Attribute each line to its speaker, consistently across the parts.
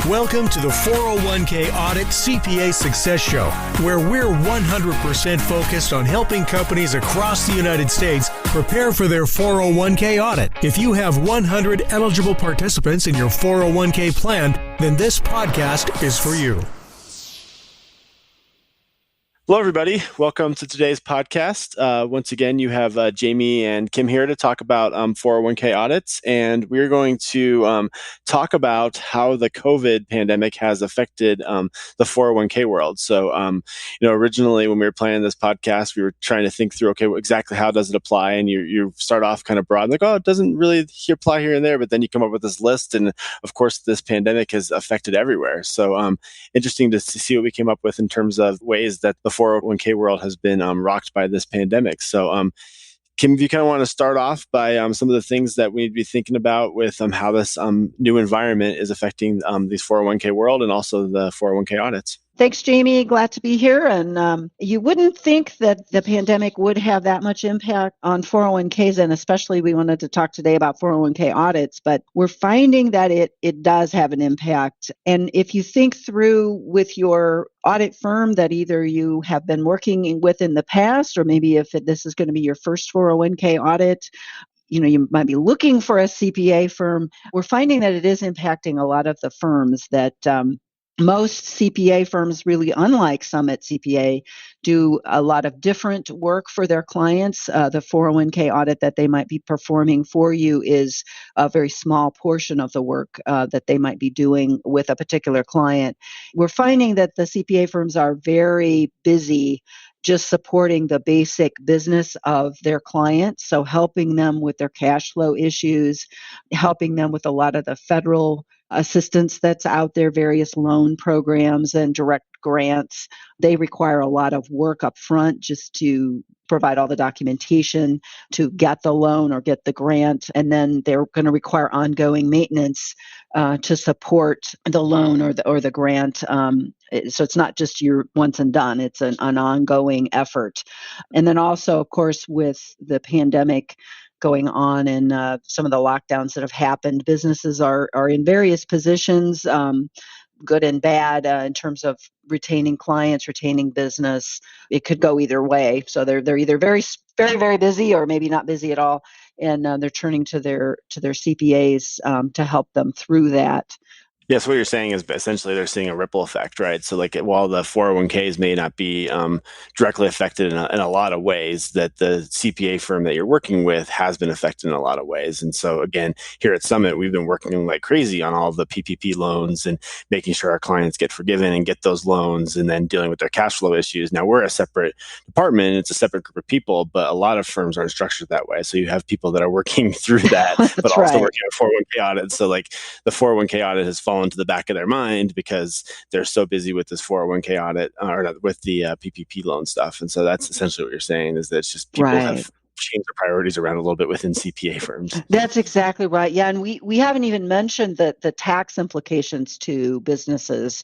Speaker 1: Welcome to the 401k Audit CPA Success Show, where we're 100% focused on helping companies across the United States prepare for their 401k audit. If you have 100 eligible participants in your 401k plan, then this podcast is for you.
Speaker 2: Hello, everybody. Welcome to today's podcast. Once again, you have Jamie and Kim here to talk about 401k audits, and we're going to talk about how the COVID pandemic has affected the 401k world. So, originally when we were planning this podcast, we were trying to think through, okay, exactly how does it apply? And you start off kind of broad, like, oh, it doesn't really apply here and there, but then you come up with this list, and of course, this pandemic has affected everywhere. So, interesting to see what we came up with in terms of ways that the 401k world has been rocked by this pandemic. So, Kim, if you kind of want to start off by some of the things that we need to be thinking about with how this new environment is affecting these 401k world and also the 401k audits.
Speaker 3: Thanks, Jamie. Glad to be here. And you wouldn't think that the pandemic would have that much impact on 401ks, and especially we wanted to talk today about 401k audits, but we're finding that it does have an impact. And if you think through with your audit firm that either you have been working with in the past, or maybe if this is going to be your first 401k audit, you might be looking for a CPA firm, we're finding that it is impacting a lot of the firms that most CPA firms, really unlike Summit CPA, do a lot of different work for their clients. The 401k audit that they might be performing for you is a very small portion of the work that they might be doing with a particular client. We're finding that the CPA firms are very busy just supporting the basic business of their clients. So helping them with their cash flow issues, helping them with a lot of the federal assistance that's out there, various loan programs and direct grants. They require a lot of work up front just to provide all the documentation to get the loan or get the grant. And then they're going to require ongoing maintenance to support the loan or the grant. So it's not just your once and done, it's an ongoing effort. And then also, of course, with the pandemic going on and some of the lockdowns that have happened, businesses are in various positions, good and bad, in terms of retaining clients, retaining business. It could go either way. So they're either very, very, very busy or maybe not busy at all, and they're turning to their CPAs to help them through that.
Speaker 2: Yes, what you're saying is essentially they're seeing a ripple effect, right? So like while the 401ks may not be directly affected in a lot of ways, that the CPA firm that you're working with has been affected in a lot of ways. And so again, here at Summit, we've been working like crazy on all the PPP loans and making sure our clients get forgiven and get those loans and then dealing with their cash flow issues. Now we're a separate department, it's a separate group of people, but a lot of firms aren't structured that way. So you have people that are working through that, but also
Speaker 3: right.
Speaker 2: working on 401k audits. So like the 401k audit has fallen to the back of their mind because they're so busy with this 401k audit or with the PPP loan stuff. And so that's essentially what you're saying, is that it's just people have changed their priorities around a little bit within CPA firms.
Speaker 3: That's exactly right. Yeah, and we haven't even mentioned the tax implications to businesses.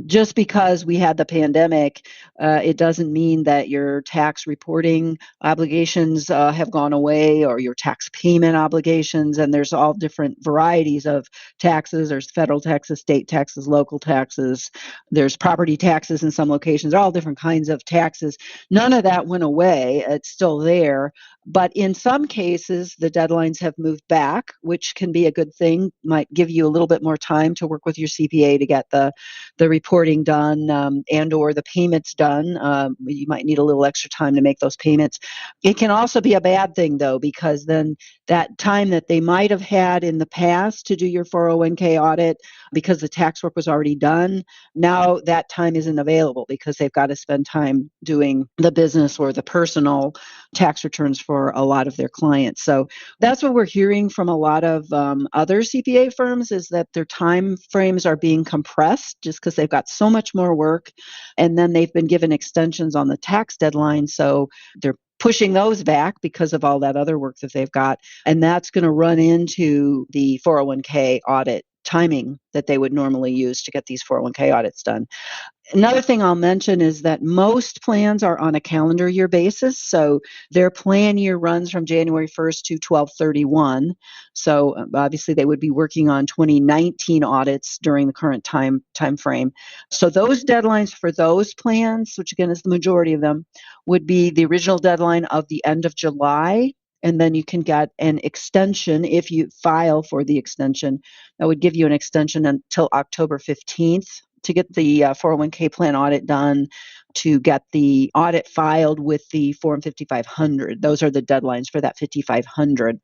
Speaker 3: Just because we had the pandemic, it doesn't mean that your tax reporting obligations have gone away, or your tax payment obligations. And there's all different varieties of taxes. There's federal taxes, state taxes, local taxes. There's property taxes in some locations. There are all different kinds of taxes. None of that went away. It's still there. But in some cases, the deadlines have moved back, which can be a good thing. Might give you a little bit more time to work with your CPA to get the reporting done and or the payments done. You might need a little extra time to make those payments. It can also be a bad thing, though, because then that time that they might have had in the past to do your 401k audit, because the tax work was already done, now that time isn't available because they've got to spend time doing the business or the personal tax returns for a lot of their clients. So that's what we're hearing from a lot of other CPA firms, is that their time frames are being compressed just because they've got so much more work. And then they've been given extensions on the tax deadline. So they're pushing those back because of all that other work that they've got. And that's going to run into the 401k audit timing that they would normally use to get these 401k audits done. Another thing I'll mention is that most plans are on a calendar year basis. So their plan year runs from January 1st to 12/31. So obviously they would be working on 2019 audits during the current time frame. So those deadlines for those plans, which again is the majority of them, would be the original deadline of the end of July. And then you can get an extension if you file for the extension. That would give you an extension until October 15th to get the 401k plan audit done, to get the audit filed with the Form 5500. Those are the deadlines for that 5500.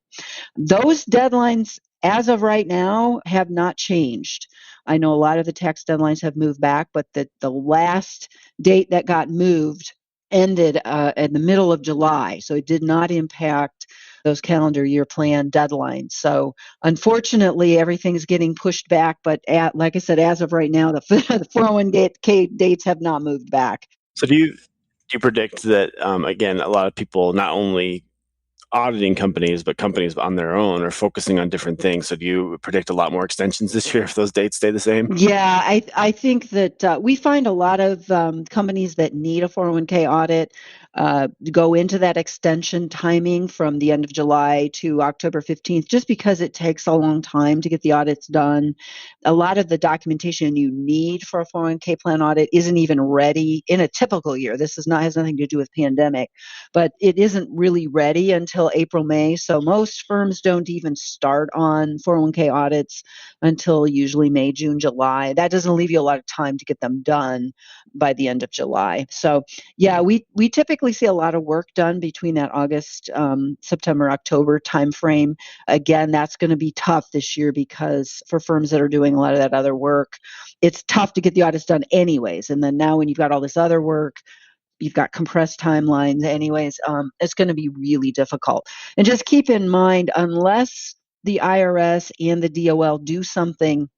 Speaker 3: Those deadlines, as of right now, have not changed. I know a lot of the tax deadlines have moved back, but the last date that got moved ended in the middle of July. So it did not impact those calendar year plan deadlines. So unfortunately, everything's getting pushed back. But like I said, as of right now, the 401k dates have not moved back.
Speaker 2: So do you predict that, again, a lot of people, not only auditing companies, but companies on their own, are focusing on different things? So do you predict a lot more extensions this year if those dates stay the same?
Speaker 3: Yeah, I think that we find a lot of companies that need a 401k audit go into that extension timing from the end of July to October 15th, just because it takes a long time to get the audits done. A lot of the documentation you need for a 401k plan audit isn't even ready in a typical year. This has nothing to do with pandemic, but it isn't really ready until April, May. So most firms don't even start on 401k audits until usually May, June, July. That doesn't leave you a lot of time to get them done by the end of July. So yeah, we typically see a lot of work done between that August, September, October timeframe. Again, that's going to be tough this year because for firms that are doing a lot of that other work, it's tough to get the audits done anyways. And then now when you've got all this other work, you've got compressed timelines anyways, it's going to be really difficult. And just keep in mind, unless the IRS and the DOL do something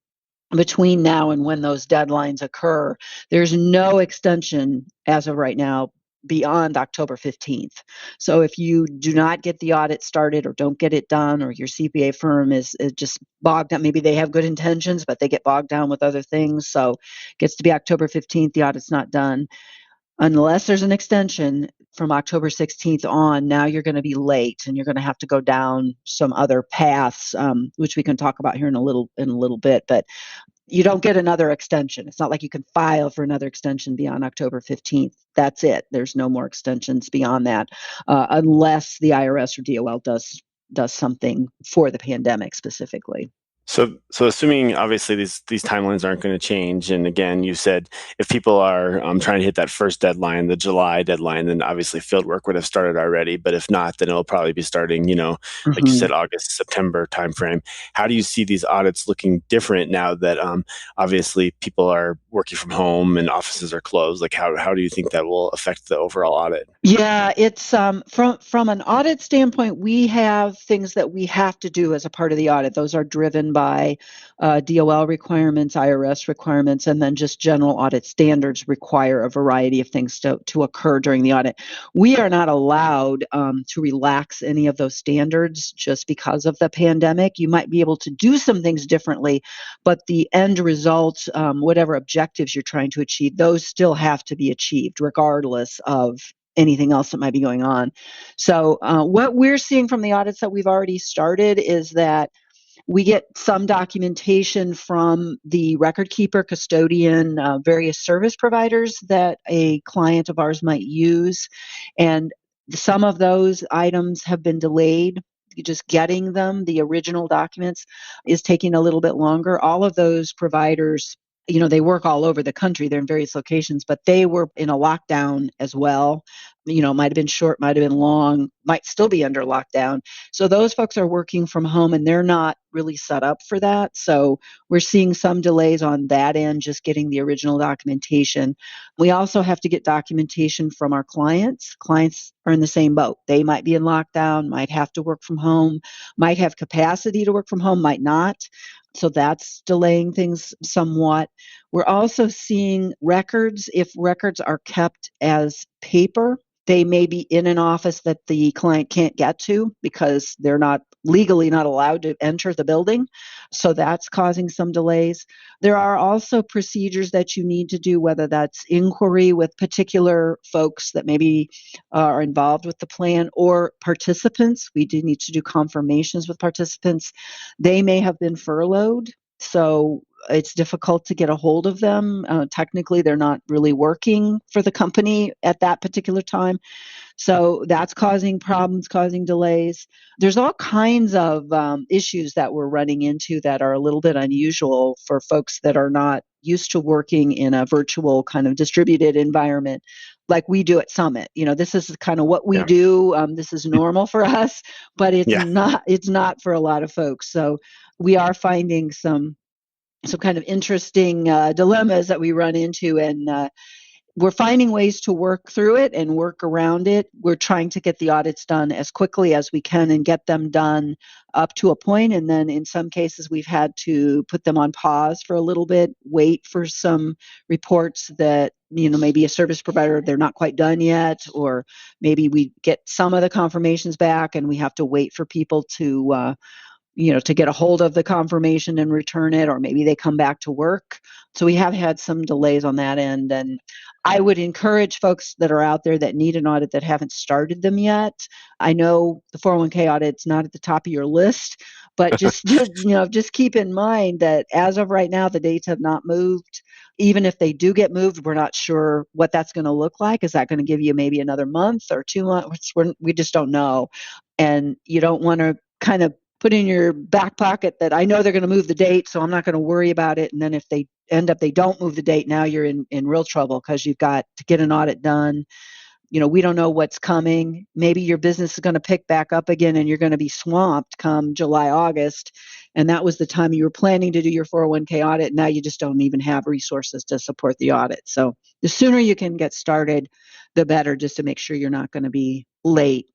Speaker 3: between now and when those deadlines occur, there's no extension as of right now beyond October 15th. So if you do not get the audit started or don't get it done, or your CPA firm is just bogged down, maybe they have good intentions, but they get bogged down with other things. So it gets to be October 15th, the audit's not done. Unless there's an extension from October 16th on, now you're going to be late and you're going to have to go down some other paths, which we can talk about here in a little bit. But you don't get another extension. It's not like you can file for another extension beyond October 15th. That's it. There's no more extensions beyond that, unless the IRS or DOL does something for the pandemic specifically.
Speaker 2: So assuming obviously these timelines aren't going to change, and again, you said if people are trying to hit that first deadline, the July deadline, then obviously field work would have started already. But if not, then it'll probably be starting, like you said, August, September timeframe. How do you see these audits looking different now that obviously people are working from home and offices are closed? Like how do you think that will affect the overall audit?
Speaker 3: Yeah, it's from an audit standpoint, we have things that we have to do as a part of the audit. Those are driven by DOL requirements, IRS requirements, and then just general audit standards require a variety of things to occur during the audit. We are not allowed to relax any of those standards just because of the pandemic. You might be able to do some things differently, but the end result, whatever objectives you're trying to achieve, those still have to be achieved regardless of anything else that might be going on. So what we're seeing from the audits that we've already started is that we get some documentation from the record keeper, custodian, various service providers that a client of ours might use. And some of those items have been delayed. Just getting them, the original documents, is taking a little bit longer. All of those providers, they work all over the country. They're in various locations, but they were in a lockdown as well. Might have been short, might have been long, might still be under lockdown. So those folks are working from home and they're not really set up for that. So we're seeing some delays on that end, just getting the original documentation. We also have to get documentation from our clients. Clients are in the same boat. They might be in lockdown, might have to work from home, might have capacity to work from home, might not. So that's delaying things somewhat. We're also seeing records, if records are kept as paper, They may be in an office that the client can't get to because they're not legally not allowed to enter the building. So that's causing some delays. There are also procedures that you need to do, whether that's inquiry with particular folks that maybe are involved with the plan or participants. We do need to do confirmations with participants. They may have been furloughed. So it's difficult to get a hold of them. Technically, they're not really working for the company at that particular time. So that's causing problems, causing delays. There's all kinds of issues that we're running into that are a little bit unusual for folks that are not used to working in a virtual kind of distributed environment like we do at Summit. This is kind of what we
Speaker 2: Yeah.
Speaker 3: do. This is normal for us, but it's
Speaker 2: Yeah.
Speaker 3: not for a lot of folks. So we are finding some kind of interesting dilemmas that we run into, and we're finding ways to work through it and work around it. We're trying to get the audits done as quickly as we can and get them done up to a point. And then in some cases, we've had to put them on pause for a little bit, wait for some reports that, maybe a service provider, they're not quite done yet, or maybe we get some of the confirmations back and we have to wait for people to get a hold of the confirmation and return it, or maybe they come back to work. So we have had some delays on that end. And I would encourage folks that are out there that need an audit that haven't started them yet. I know the 401k audit's not at the top of your list, but just keep in mind that as of right now, the dates have not moved. Even if they do get moved, we're not sure what that's going to look like. Is that going to give you maybe another month or 2 months? We just don't know. And you don't want to kind of put in your back pocket that I know they're going to move the date, so I'm not going to worry about it. And then if they don't move the date, now you're in real trouble because you've got to get an audit done. We don't know what's coming. Maybe your business is going to pick back up again and you're going to be swamped come July, August. And that was the time you were planning to do your 401k audit. Now you just don't even have resources to support the audit. So the sooner you can get started, the better, just to make sure you're not going to be late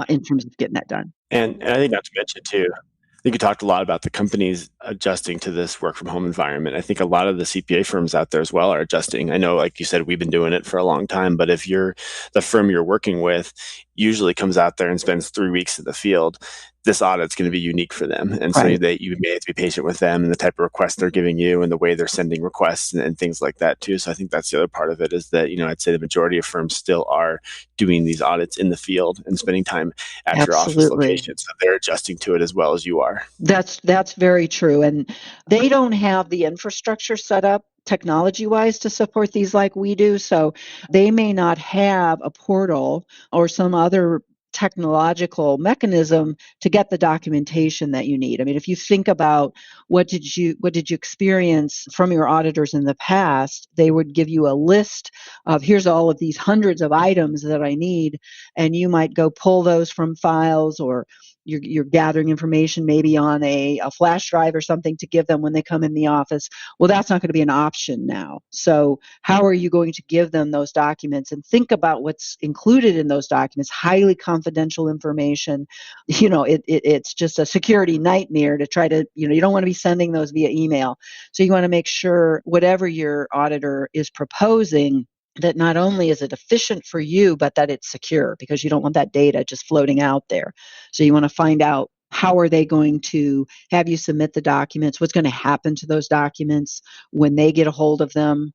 Speaker 3: in terms of getting that done.
Speaker 2: And I think not to mention too, I think you talked a lot about the companies adjusting to this work from home environment. I think a lot of the CPA firms out there as well are adjusting. I know, like you said, we've been doing it for a long time, but if the firm you're working with usually comes out there and spends 3 weeks in the field, this audit's going to be unique for them. And so
Speaker 3: Right.
Speaker 2: you may have to be patient with them and the type of requests they're giving you and the way they're sending requests and things like that too. So I think that's the other part of it is that, I'd say the majority of firms still are doing these audits in the field and spending time at your office
Speaker 3: Absolutely.
Speaker 2: location. So they're adjusting to it as well as you are.
Speaker 3: That's very true. And they don't have the infrastructure set up technology-wise to support these like we do. So they may not have a portal or some other technological mechanism to get the documentation that you need. I mean, if you think about what did you experience from your auditors in the past, they would give you a list of here's all of these hundreds of items that I need, and you might go pull those from files, or you're gathering information maybe on a flash drive or something to give them when they come in the office. Well, that's not going to be an option now. So how are you going to give them those documents? And think about what's included in those documents: highly confidential information. It's just a security nightmare to try to, you don't want to be sending those via email. So you want to make sure whatever your auditor is proposing, that not only is it efficient for you, but that it's secure, because you don't want that data just floating out there. So you want to find out, how are they going to have you submit the documents? What's going to happen to those documents when they get a hold of them?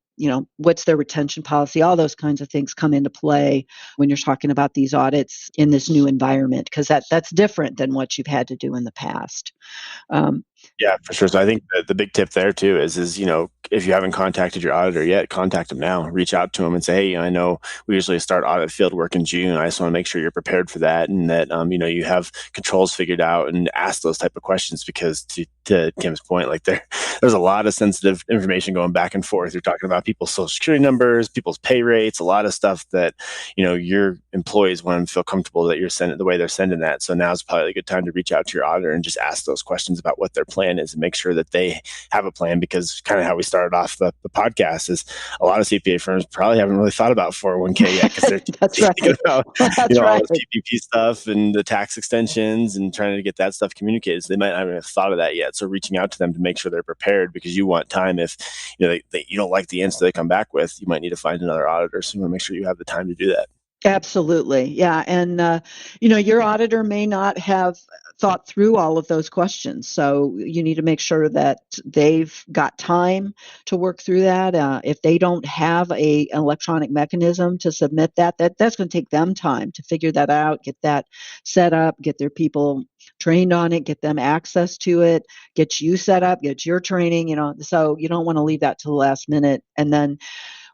Speaker 3: What's their retention policy? All those kinds of things come into play when you're talking about these audits in this new environment, because that's different than what you've had to do in the past.
Speaker 2: Yeah, for sure. So I think the big tip there too is if you haven't contacted your auditor yet, contact them now. Reach out to them and say, hey, I know we usually start audit field work in June. I just want to make sure you're prepared for that, and that you have controls figured out, and ask those type of questions, because to Kim's point, like there's a lot of sensitive information going back and forth. You're talking about people's social security numbers, people's pay rates, a lot of stuff that your employees want to feel comfortable that you're sending the way they're sending that. So now's probably a good time to reach out to your auditor and just ask those questions about what their plan is, and make sure that they have a plan, because kind of how we started off the podcast is a lot of CPA firms probably haven't really thought about 401k yet, because they're
Speaker 3: That's right.
Speaker 2: thinking about
Speaker 3: That's
Speaker 2: all
Speaker 3: right.
Speaker 2: this PPP stuff and the tax extensions and trying to get that stuff communicated. So they might not even have thought of that yet. So reaching out to them to make sure they're prepared, because you want time. If you don't like the answer they come back with, you might need to find another auditor. So you want to make sure you have the time to do that.
Speaker 3: Absolutely. Yeah. And, your auditor may not have thought through all of those questions. So you need to make sure that they've got time to work through that. If they don't have an electronic mechanism to submit that's going to take them time to figure that out, get that set up, get their people trained on it, get them access to it, get you set up, get your training, so you don't want to leave that to the last minute. And then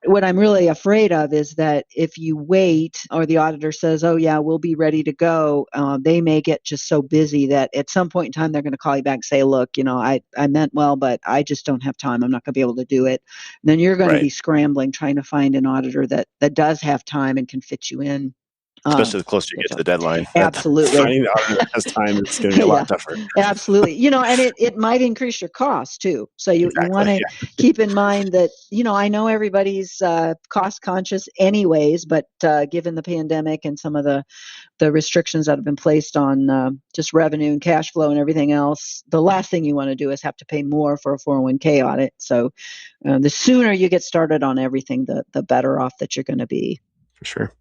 Speaker 3: what I'm really afraid of is that if you wait or the auditor says, oh, yeah, we'll be ready to go, they may get just so busy that at some point in time, they're going to call you back and say, look, I meant well, but I just don't have time. I'm not going to be able to do it. And then you're going to
Speaker 2: Right.
Speaker 3: be scrambling trying to find an auditor that does have time and can fit you in.
Speaker 2: Especially the closer you get to the deadline.
Speaker 3: Absolutely.
Speaker 2: Finding the auditor that has time is going to be a lot tougher.
Speaker 3: Absolutely. And it might increase your costs too. So you want to keep in mind that, I know everybody's cost conscious anyways, but given the pandemic and some of the restrictions that have been placed on just revenue and cash flow and everything else, the last thing you want to do is have to pay more for a 401k audit. So the sooner you get started on everything, the better off that you're going to be.
Speaker 2: For sure.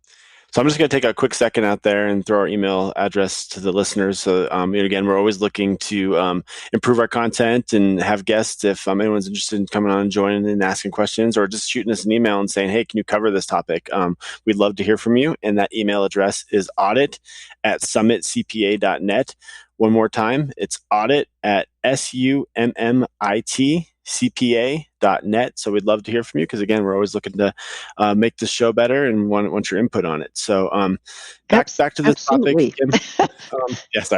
Speaker 2: So I'm just going to take a quick second out there and throw our email address to the listeners. So again, we're always looking to improve our content and have guests if anyone's interested in coming on and joining and asking questions, or just shooting us an email and saying, hey, can you cover this topic? We'd love to hear from you. And that email address is audit@summitcpa.net. One more time, it's audit@SUMMIT CPA.net. So we'd love to hear from you because, again, we're always looking to make the show better and want your input on it. So back to this
Speaker 3: absolutely.
Speaker 2: topic. Yes.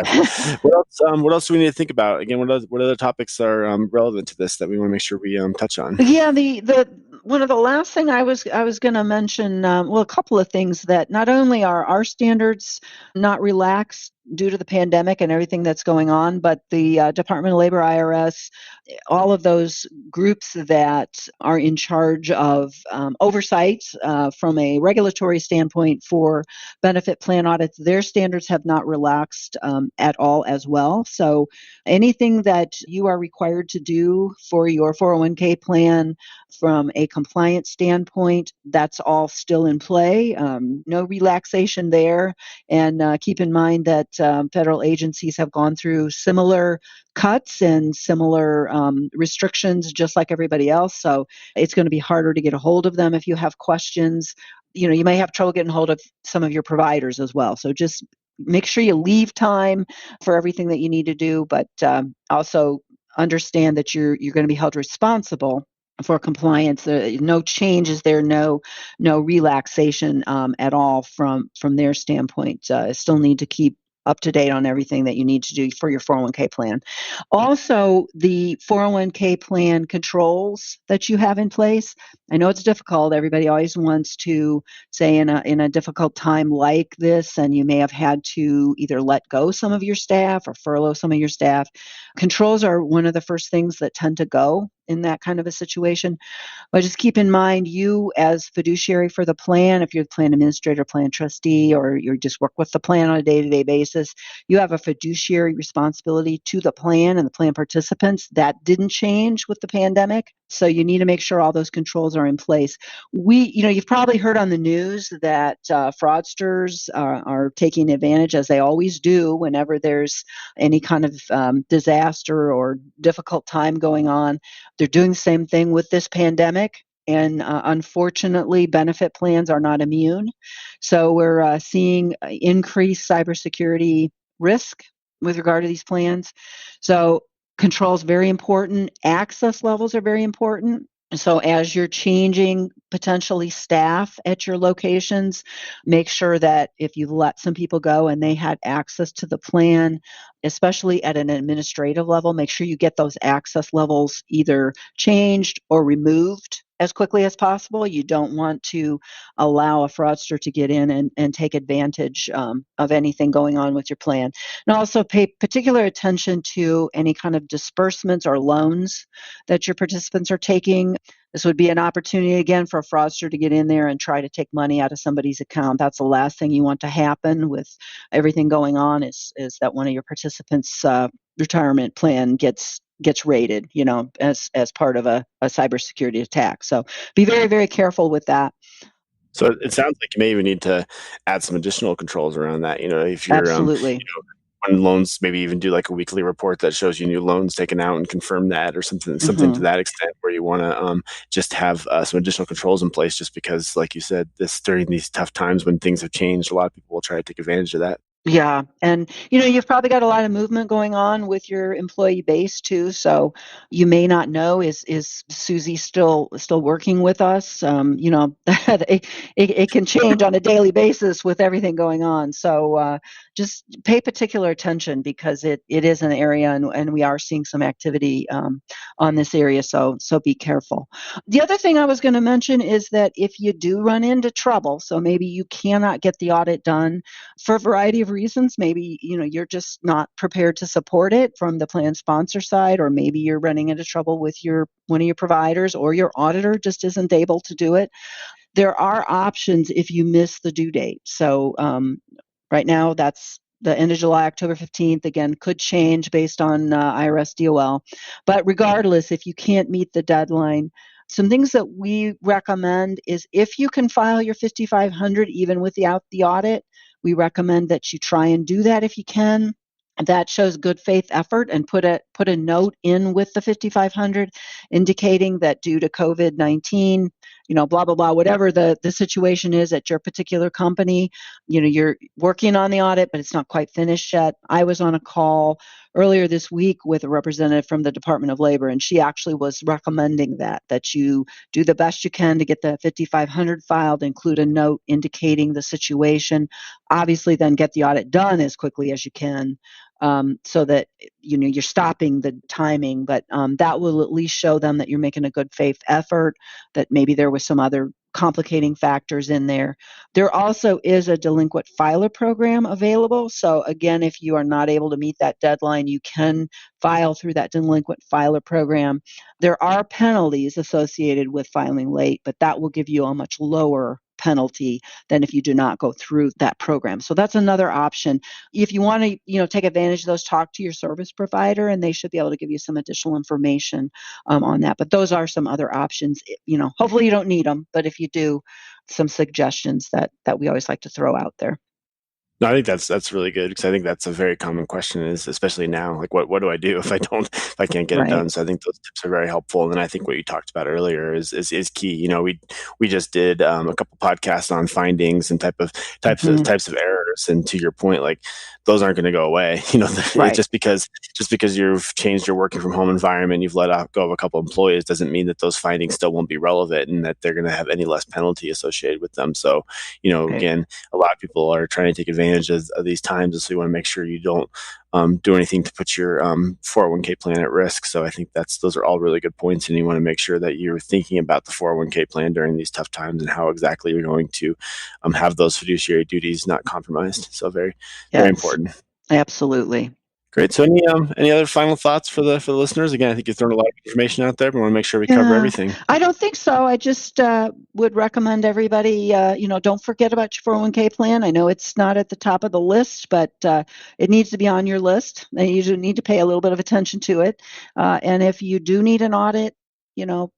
Speaker 2: What else do we need to think about? Again, what other topics are relevant to this that we want to make sure we touch on?
Speaker 3: Yeah, the one of the last thing I was going to mention, a couple of things that not only are our standards not relaxed due to the pandemic and everything that's going on, but the Department of Labor, IRS, all of those groups that are in charge of oversight from a regulatory standpoint for benefit plan audits, their standards have not relaxed at all as well. So anything that you are required to do for your 401k plan from a compliance standpoint, that's all still in play. No relaxation there. And keep in mind that federal agencies have gone through similar cuts and similar restrictions just like everybody else. So it's going to be harder to get a hold of them if you have questions. You may have trouble getting hold of some of your providers as well. So just make sure you leave time for everything that you need to do, but also understand that you're going to be held responsible for compliance. No changes there, no relaxation at all from their standpoint. Still need to keep up to date on everything that you need to do for your 401k plan. Also, the 401k plan controls that you have in place. I know it's difficult. Everybody always wants to say in a difficult time like this, and you may have had to either let go some of your staff or furlough some of your staff. Controls are one of the first things that tend to go in that kind of a situation. But just keep in mind, you as fiduciary for the plan, if you're the plan administrator, plan trustee, or you just work with the plan on a day-to-day basis, you have a fiduciary responsibility to the plan and the plan participants. That didn't change with the pandemic. So you need to make sure all those controls are in place. You've probably heard on the news that fraudsters are taking advantage, as they always do, whenever there's any kind of disaster or difficult time going on. They're doing the same thing with this pandemic. And unfortunately, benefit plans are not immune. So we're seeing increased cybersecurity risk with regard to these plans. So controls very important. Access levels are very important. So as you're changing potentially staff at your locations, make sure that if you've let some people go and they had access to the plan, especially at an administrative level, make sure you get those access levels either changed or removed as quickly as possible. You don't want to allow a fraudster to get in and take advantage of anything going on with your plan. And also pay particular attention to any kind of disbursements or loans that your participants are taking. This would be an opportunity, again, for a fraudster to get in there and try to take money out of somebody's account. That's the last thing you want to happen with everything going on is that one of your participants' retirement plan gets raided, as part of a cybersecurity attack. So be very, very careful with that.
Speaker 2: So it sounds like you may even need to add some additional controls around that. If you're,
Speaker 3: Absolutely.
Speaker 2: on loans, maybe even do like a weekly report that shows you new loans taken out and confirm that, or something to
Speaker 3: Hmm.
Speaker 2: that extent, where you want to just have some additional controls in place, just because, like you said, during these tough times when things have changed, a lot of people will try to take advantage of that.
Speaker 3: Yeah, and you've probably got a lot of movement going on with your employee base too. So you may not know, is Susie still working with us? It can change on a daily basis with everything going on. So just pay particular attention, because it is an area, and we are seeing some activity on this area. So be careful. The other thing I was going to mention is that if you do run into trouble, so maybe you cannot get the audit done for a variety of reasons. Maybe you're just not prepared to support it from the plan sponsor side, or maybe you're running into trouble with one of your providers, or your auditor just isn't able to do it. There are options if you miss the due date. So right now, that's the end of July, October 15th. Again, could change based on IRS DOL. But regardless, if you can't meet the deadline, some things that we recommend is, if you can file your 5,500 even without the audit, we recommend that you try and do that if you can. That shows good faith effort, and put a note in with the 5,500 indicating that due to COVID-19, blah, blah, blah, whatever the situation is at your particular company, you're working on the audit, but it's not quite finished yet. I was on a call earlier this week with a representative from the Department of Labor, and she actually was recommending that you do the best you can to get the 5,500 filed, include a note indicating the situation, obviously then get the audit done as quickly as you can, so that you're stopping the timing, but that will at least show them that you're making a good faith effort, that maybe there was some other complicating factors in there. There also is a delinquent filer program available. So again, if you are not able to meet that deadline, you can file through that delinquent filer program. There are penalties associated with filing late, but that will give you a much lower penalty than if you do not go through that program. So that's another option. If you want to, take advantage of those, talk to your service provider, and they should be able to give you some additional information on that. But those are some other options. Hopefully you don't need them, but if you do, some suggestions that we always like to throw out there.
Speaker 2: No, I think that's really good, because I think that's a very common question, is especially now, like what do I do if I can't get it
Speaker 3: Right.
Speaker 2: done? So I think those tips are very helpful. And then I think what you talked about earlier is key. We just did a couple podcasts on findings and
Speaker 3: Mhm.
Speaker 2: types of errors, and to your point, like, those aren't going to go away.
Speaker 3: Right.
Speaker 2: Just because you've changed your working from home environment, you've let go of a couple employees, doesn't mean that those findings still won't be relevant and that they're going to have any less penalty associated with them. So,
Speaker 3: Right.
Speaker 2: again, a lot of people are trying to take advantage of these times, and so you want to make sure you don't do anything to put your 401k plan at risk. So I think those are all really good points, and you want to make sure that you're thinking about the 401k plan during these tough times, and how exactly you're going to have those fiduciary duties not compromised. So very, very
Speaker 3: Yes,
Speaker 2: important.
Speaker 3: absolutely.
Speaker 2: Great. So any other final thoughts for the listeners? Again, I think you've thrown a lot of information out there, but we want to make sure we cover
Speaker 3: Yeah,
Speaker 2: everything.
Speaker 3: I don't think so. I just would recommend everybody, don't forget about your 401k plan. I know it's not at the top of the list, but it needs to be on your list. And you need to pay a little bit of attention to it. And if you do need an audit, you know,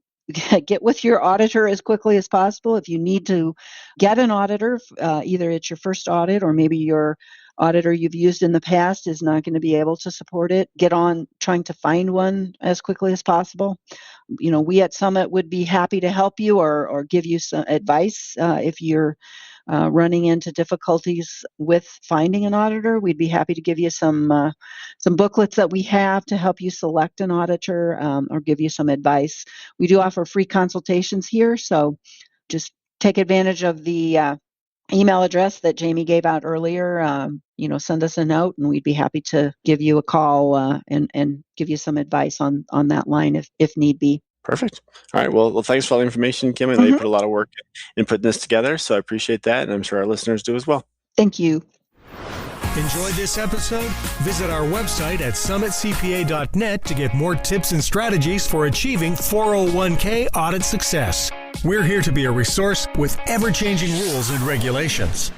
Speaker 3: get with your auditor as quickly as possible. If you need to get an auditor, either it's your first audit, or maybe your auditor you've used in the past is not going to be able to support it, get on trying to find one as quickly as possible. We at Summit would be happy to help you, or give you some advice if you're running into difficulties with finding an auditor. We'd be happy to give you some booklets that we have to help you select an auditor, or give you some advice. We do offer free consultations here, so just take advantage of the email address that Jamie gave out earlier. Send us a note, and we'd be happy to give you a call and give you some advice on that line if need be.
Speaker 2: Perfect. All right. Well, thanks for all the information, Kim. I know you put a lot of work in putting this together, so I appreciate that, and I'm sure our listeners do as well.
Speaker 3: Thank you.
Speaker 1: Enjoyed this episode? Visit our website at summitcpa.net to get more tips and strategies for achieving 401k audit success. We're here to be a resource with ever-changing rules and regulations.